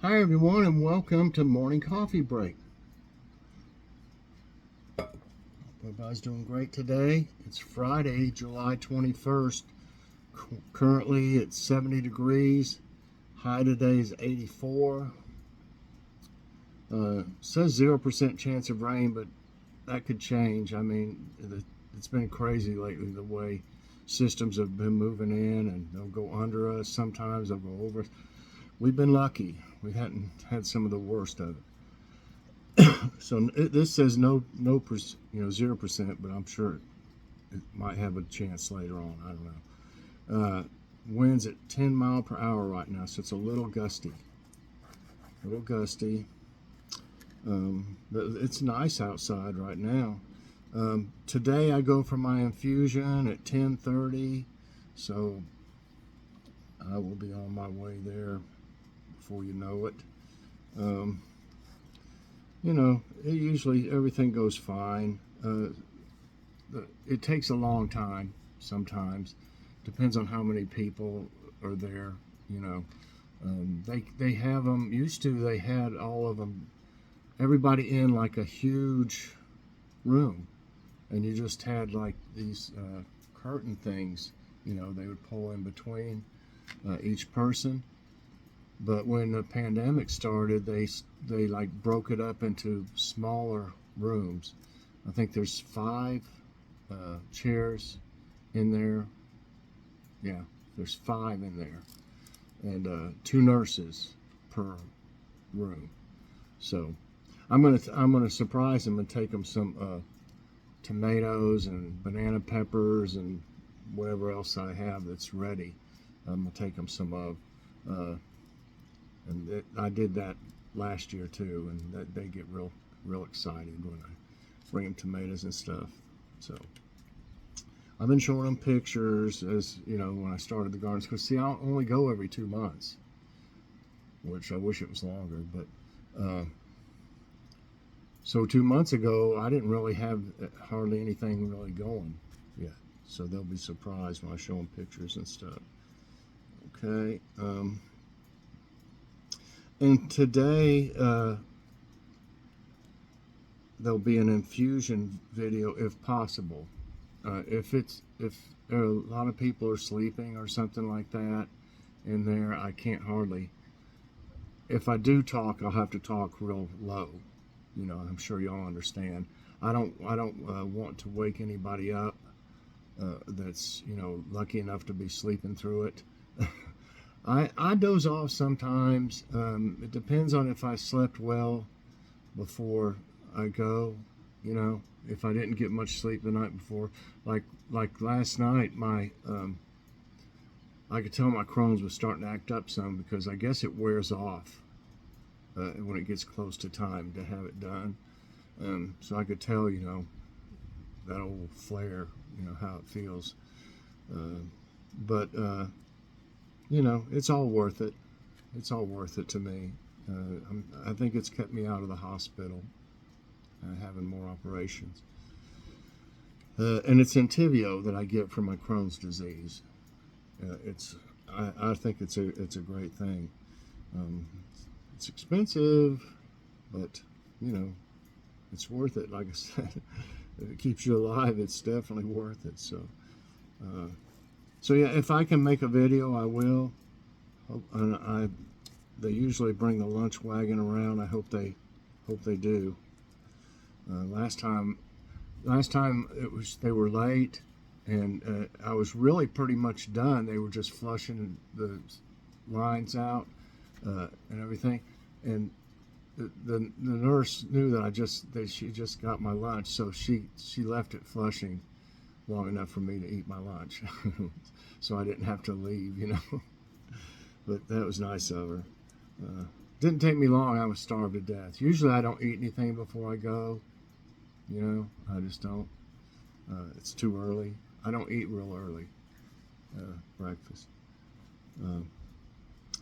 Hi everyone and welcome to Morning Coffee Break. Everybody's doing great today. It's Friday, July 21st. Currently it's 70 degrees. High today is 84. Says 0% chance of rain, but that could change. I mean, it's been crazy lately the way systems have been moving in, and they'll go under us. Sometimes they'll go over us. We've been lucky. We hadn't had some of the worst of it. So this says no, 0%, but I'm sure it might have a chance later on. I don't know. Winds at 10 mile per hour right now, so it's a little gusty. It's nice outside right now. Today I go for my infusion at 10:30, so I will be on my way there before you know it. Usually everything goes fine. It takes a long time sometimes. Depends on how many people are there. They have them. Used to they had all of them, everybody in like a huge room, and you just had like these curtain things. They would pull in between each person. But when the pandemic started, they like broke it up into smaller rooms. I think there's 5 chairs in there. Yeah, there's 5 in there, and 2 nurses per room. So I'm gonna surprise them and take them some tomatoes and banana peppers and whatever else I have that's ready. I'm gonna take them some of. I did that last year too, and they get real excited when I bring them tomatoes and stuff. So I've been showing them pictures when I started the gardens, because see, I only go every 2 months, which I wish it was longer. But so 2 months ago I didn't really have hardly anything really going yet, so they'll be surprised when I show them pictures and stuff. Okay. And today there'll be an infusion video if possible. If a lot of people are sleeping or something like that in there, I can't hardly. If I do talk, I'll have to talk real low. I'm sure y'all understand. I don't want to wake anybody up that's lucky enough to be sleeping through it. I doze off sometimes. It depends on if I slept well before I go. If I didn't get much sleep the night before, like last night, I could tell my Crohn's was starting to act up some, because I guess it wears off when it gets close to time to have it done. So I could tell, that old flare, how it feels. But it's all worth it. It's all worth it to me. I think it's kept me out of the hospital, having more operations. And it's Entyvio that I get for my Crohn's disease. I think it's a great thing. It's expensive, but it's worth it. Like I said, if it keeps you alive, it's definitely worth it. So yeah, if I can make a video, I will. And they usually bring the lunch wagon around. I hope they do. Last time they were late, and I was really pretty much done. They were just flushing the lines out and everything, and the nurse knew that she just got my lunch, so she left it flushing long enough for me to eat my lunch. So I didn't have to leave, But that was nice of her. Didn't take me long. I was starved to death. Usually I don't eat anything before I go. I just don't. It's too early. I don't eat real early breakfast.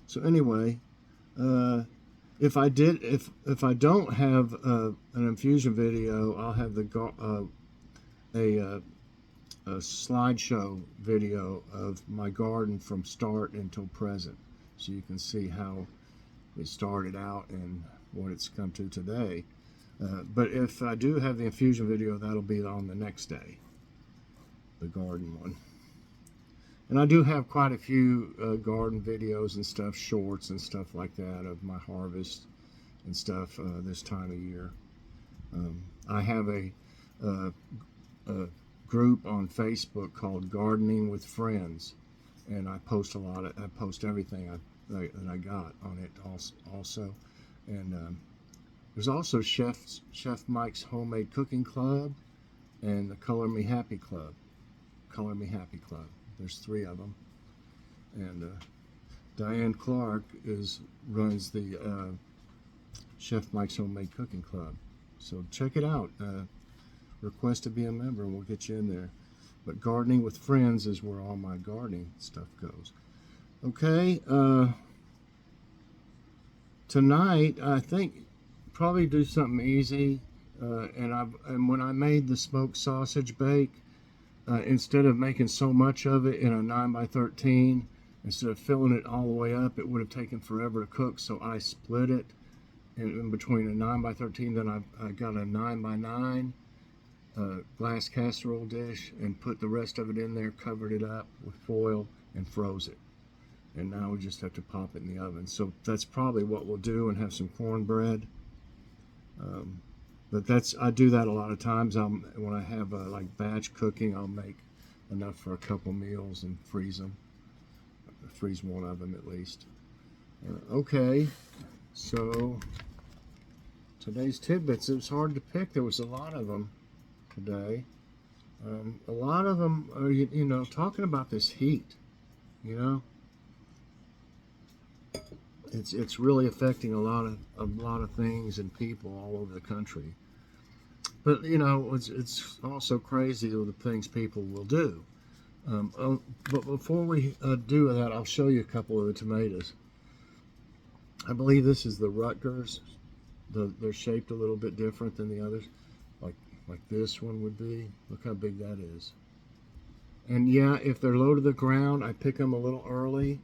So anyway, if I don't have an infusion video, I'll have a slideshow video of my garden from start until present, so you can see how it started out and what it's come to today. But if I do have the infusion video, that'll be on the next day, the garden one. And I do have quite a few garden videos and stuff, shorts and stuff like that of my harvest and stuff this time of year. I have a group on Facebook called Gardening with Friends, and I post I post everything that I got on it also. And there's also Chef Mike's Homemade Cooking Club and the Color Me Happy Club. Color Me Happy Club. There's 3 of them. And Diane Clark runs the Chef Mike's Homemade Cooking Club. So check it out. Request to be a member and we'll get you in there. But Gardening with Friends is where all my gardening stuff goes. Okay. Tonight, I think probably do something easy. And when I made the smoked sausage bake, instead of making so much of it in a 9x13, instead of filling it all the way up, it would have taken forever to cook. So I split it in between a 9x13. Then I got a 9x9 glass casserole dish and put the rest of it in there, covered it up with foil, and froze it. And now we just have to pop it in the oven. So that's probably what we'll do, and have some cornbread. But I do that a lot of times. When I have like batch cooking, I'll make enough for a couple meals and freeze them. Freeze one of them at least. Okay, so today's tidbits. It was hard to pick. There was a lot of them today. A lot of them are, you know, talking about this heat. You know, it's really affecting a lot of things and people all over the country. But you know, it's also crazy the things people will do. But before we do that, I'll show you a couple of the tomatoes. I believe this is the Rutgers. They're shaped a little bit different than the others, like this one would be. Look how big that is. And yeah, if they're low to the ground, I pick them a little early,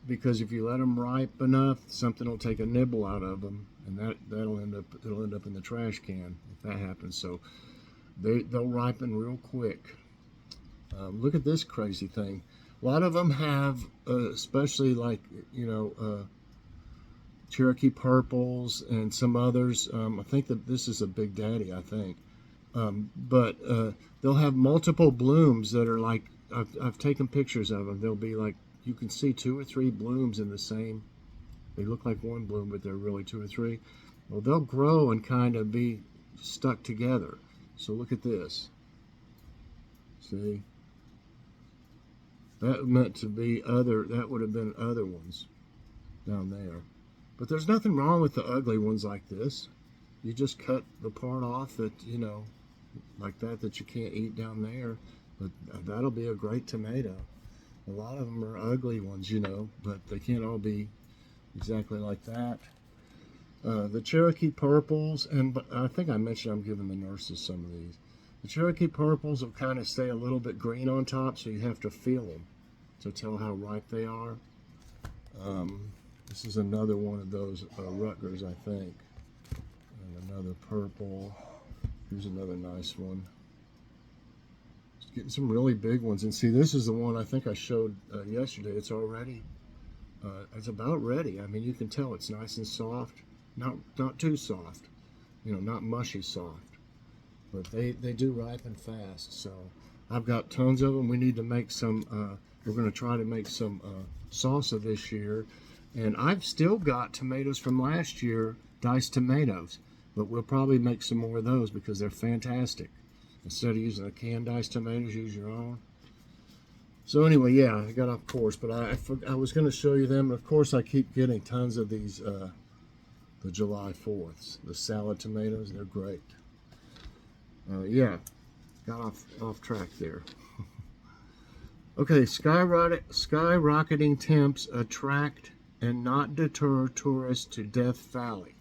because if you let them ripe enough, something will take a nibble out of them, and it'll end up in the trash can if that happens. So they'll ripen real quick. Look at this crazy thing. A lot of them have, especially like, you know, Cherokee purples and some others. I think that this is a Big Daddy, I think. But they'll have multiple blooms that are like, I've taken pictures of them. They'll be like, you can see 2 or 3 blooms in the same. They look like one bloom, but they're really 2 or 3. Well, they'll grow and kind of be stuck together. So look at this. See? That meant to be that would have been other ones down there. But there's nothing wrong with the ugly ones like this. You just cut the part off that, you know, like that you can't eat down there. But that'll be a great tomato. A lot of them are ugly ones, you know, but they can't all be exactly like that. The Cherokee purples, and I think I mentioned I'm giving the nurses some of these. The Cherokee purples will kind of stay a little bit green on top, so you have to feel them to tell how ripe they are. This is another one of those Rutgers, I think. And another purple. Here's another nice one. Just getting some really big ones. And see, this is the one I think I showed yesterday. It's already, it's about ready. I mean, you can tell it's nice and soft. Not too soft. You know, not mushy soft. But they do ripen fast. So I've got tons of them. We need to make some, we're going to try to make some salsa this year. And I've still got tomatoes from last year, diced tomatoes. But we'll probably make some more of those because they're fantastic. Instead of using a canned diced tomatoes, use your own. So anyway, yeah, I got off course. But I was going to show you them. Of course, I keep getting tons of these, the July 4ths. The salad tomatoes, they're great. Yeah, got off track there. Okay, skyrocketing temps attract and not deter tourists to Death Valley.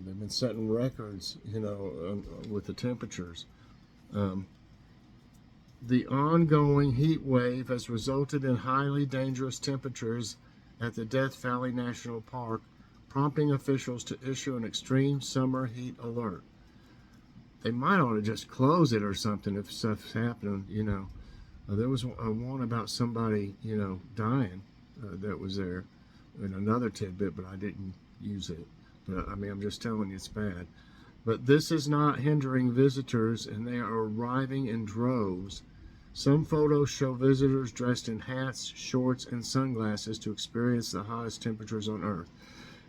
They've been setting records, you know, with the temperatures. The ongoing heat wave has resulted in highly dangerous temperatures at the Death Valley National Park, prompting officials to issue an extreme summer heat alert. They might ought to just close it or something if stuff's happening, you know. There was one about somebody, you know, dying that was there in another tidbit, but I didn't use it. But I mean, I'm just telling you it's bad. But this is not hindering visitors, and they are arriving in droves. Some photos show visitors dressed in hats, shorts, and sunglasses to experience the hottest temperatures on Earth.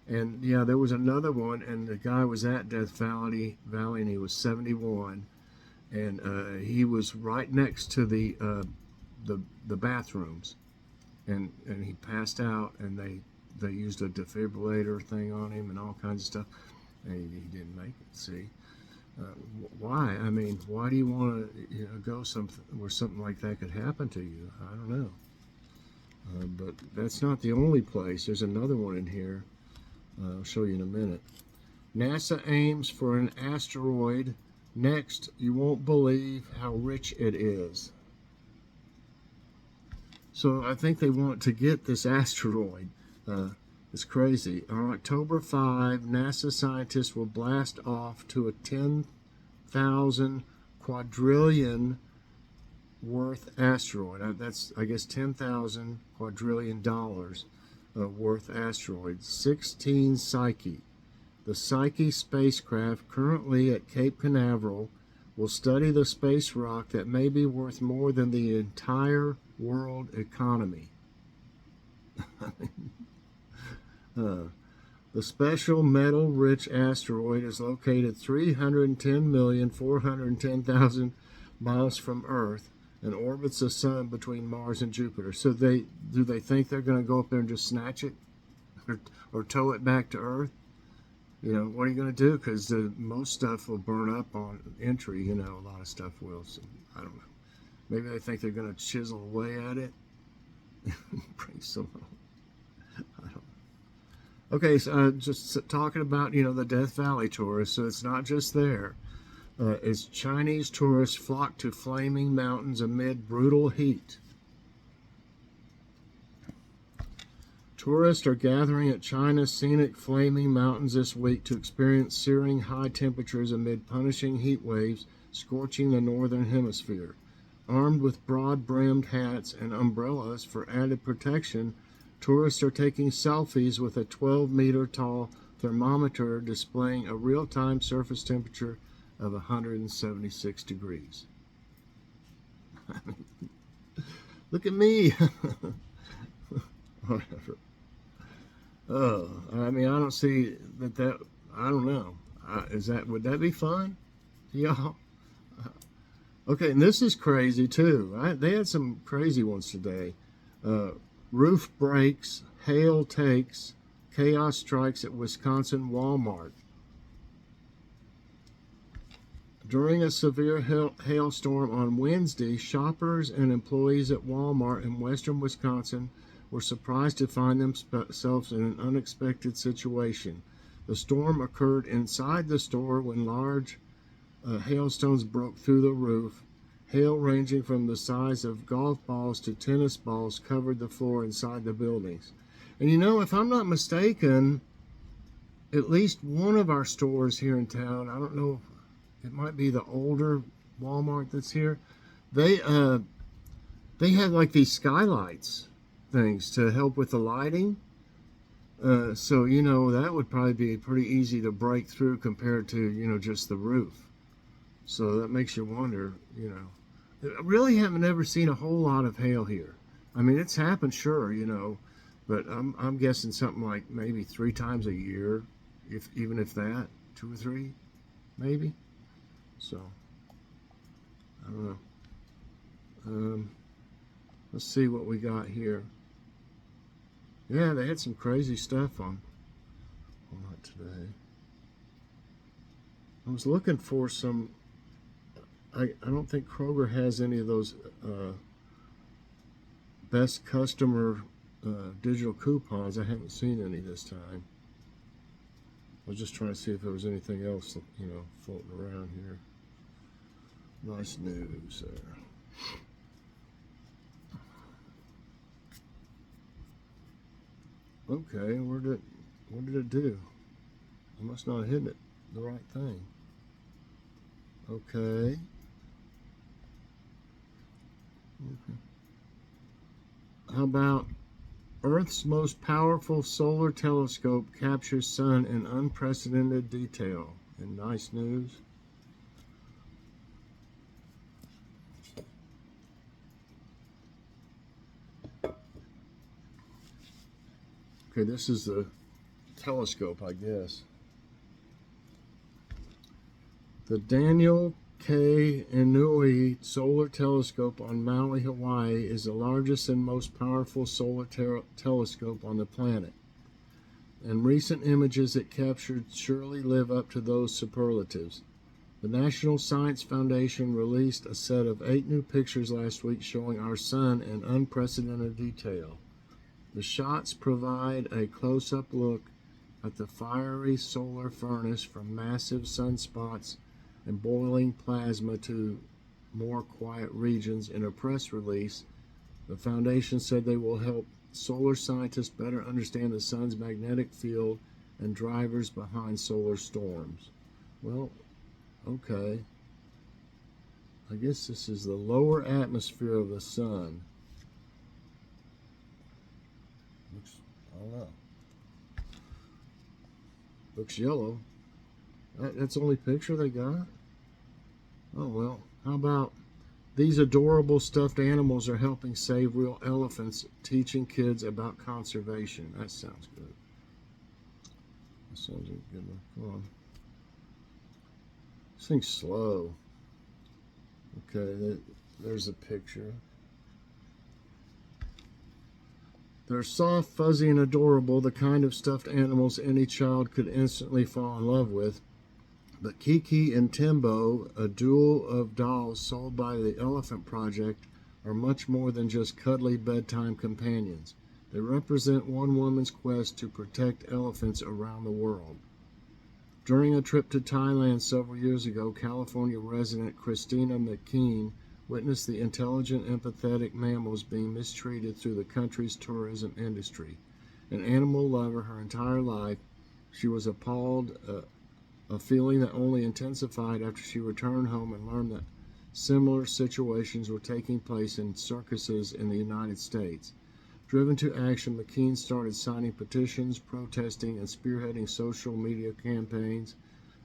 And yeah, there was another one, and the guy was at Death Valley, and he was 71, and he was right next to the bathrooms, and he passed out, and they used a defibrillator thing on him and all kinds of stuff, and he didn't make it. See, why? I mean, why do you want to, you know, go where something like that could happen to you? I don't know. But that's not the only place. There's another one in here. I'll show you in a minute. NASA aims for an asteroid. Next, you won't believe how rich it is. So I think they want to get this asteroid. It's crazy. On October 5, NASA scientists will blast off to a 10,000 quadrillion worth asteroid. That's, I guess, 10,000 quadrillion dollars worth asteroid. 16 Psyche. The Psyche spacecraft, currently at Cape Canaveral, will study the space rock that may be worth more than the entire world economy. The special metal-rich asteroid is located 310,410,000 miles from Earth and orbits the sun between Mars and Jupiter. So do they think they're going to go up there and just snatch it or tow it back to Earth? You know, what are you going to do? Because most stuff will burn up on entry. You know, a lot of stuff will. So I don't know. Maybe they think they're going to chisel away at it. Bring some home. I don't know. Okay, so just talking about, you know, the Death Valley tourists. So it's not just there. As Chinese tourists flock to flaming mountains amid brutal heat. Tourists are gathering at China's scenic flaming mountains this week to experience searing high temperatures amid punishing heat waves scorching the northern hemisphere. Armed with broad-brimmed hats and umbrellas for added protection, tourists are taking selfies with a 12-meter-tall thermometer displaying a real-time surface temperature of 176 degrees. Look at me. Whatever. Oh, I mean, I don't see that. I don't know. Would that be fun, y'all? Okay, and this is crazy too. They had some crazy ones today. Roof breaks, hail takes, chaos strikes at Wisconsin Walmart. During a severe hailstorm on Wednesday, shoppers and employees at Walmart in western Wisconsin were surprised to find themselves in an unexpected situation. The storm occurred inside the store when large hailstones broke through the roof. Hail ranging from the size of golf balls to tennis balls covered the floor inside the buildings. And you know, if I'm not mistaken, at least one of our stores here in town, I don't know, it might be the older Walmart that's here, they had like these skylights things to help with the lighting. So, you know, that would probably be pretty easy to break through compared to, you know, just the roof. So that makes you wonder, you know. I really haven't ever seen a whole lot of hail here. I mean, it's happened, sure, you know, but I'm guessing something like maybe 3 times a year, even if that, 2 or 3, maybe. So, I don't know. Let's see what we got here. Yeah, they had some crazy stuff on. Well, not today. I was looking for some. I don't think Kroger has any of those best customer digital coupons. I haven't seen any this time. I was just trying to see if there was anything else, you know, floating around here. Nice news there. Okay, what did it do? I must not have hit it the right thing. Okay. How about Earth's most powerful solar telescope captures sun in unprecedented detail? And nice news. Okay, this is the telescope, I guess. The Daniel K. Inouye Solar Telescope on Maui, Hawaii is the largest and most powerful solar telescope on the planet. And recent images it captured surely live up to those superlatives. The National Science Foundation released a set of 8 new pictures last week showing our sun in unprecedented detail. The shots provide a close-up look at the fiery solar furnace from massive sunspots and boiling plasma to more quiet regions. In a press release, the foundation said they will help solar scientists better understand the sun's magnetic field and drivers behind solar storms. Well, okay. I guess this is the lower atmosphere of the sun. Looks, I don't know. Looks yellow. That's the only picture they got? Oh, well. How about these adorable stuffed animals are helping save real elephants, teaching kids about conservation. That sounds good. That sounds like a good one. Come on. This thing's slow. Okay, there's a picture. They're soft, fuzzy, and adorable, the kind of stuffed animals any child could instantly fall in love with. But Kiki and Timbo, a duo of dolls sold by the Elephant Project, are much more than just cuddly bedtime companions. They represent one woman's quest to protect elephants around the world. During a trip to Thailand several years ago, California resident Christina McKean witnessed the intelligent, empathetic mammals being mistreated through the country's tourism industry. An animal lover her entire life, she was appalled, a feeling that only intensified after she returned home and learned that similar situations were taking place in circuses in the United States. Driven to action, McKean started signing petitions, protesting, and spearheading social media campaigns.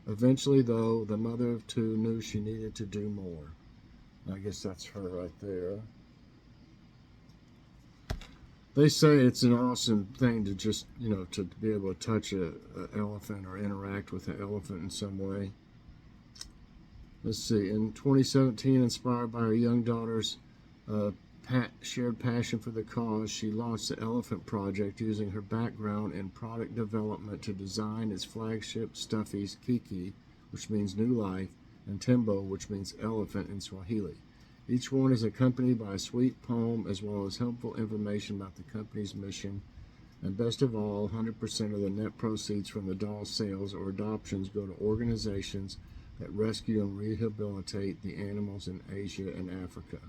Eventually, though, the mother of 2 knew she needed to do more. I guess that's her right there. They say it's an awesome thing to just, to be able to touch an elephant or interact with an elephant in some way. Let's see. In 2017, inspired by her young daughter's shared passion for the cause, she launched the Elephant Project using her background in product development to design its flagship stuffies, Kiki, which means new life, and Timbo, which means elephant in Swahili. Each one is accompanied by a sweet poem as well as helpful information about the company's mission. And best of all, 100% of the net proceeds from the doll sales or adoptions go to organizations that rescue and rehabilitate the animals in Asia and Africa.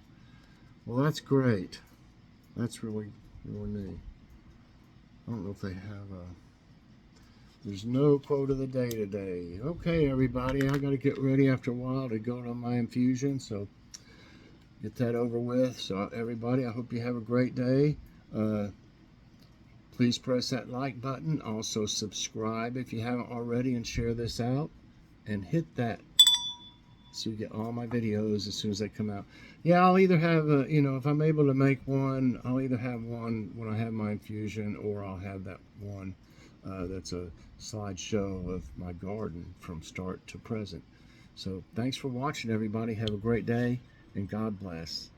Well, that's great. That's really, really neat. I don't know if they have there's no quote of the day today. Okay, everybody, I got to get ready after a while to go to my infusion, so get that over with. So everybody, I hope you have a great day. Please press that like button. Also subscribe if you haven't already, and share this out. And hit that so you get all my videos as soon as they come out. Yeah, I'll either have if I'm able to make one, I'll either have one when I have my infusion, or I'll have that one that's a slideshow of my garden from start to present. So thanks for watching, everybody. Have a great day, and God bless.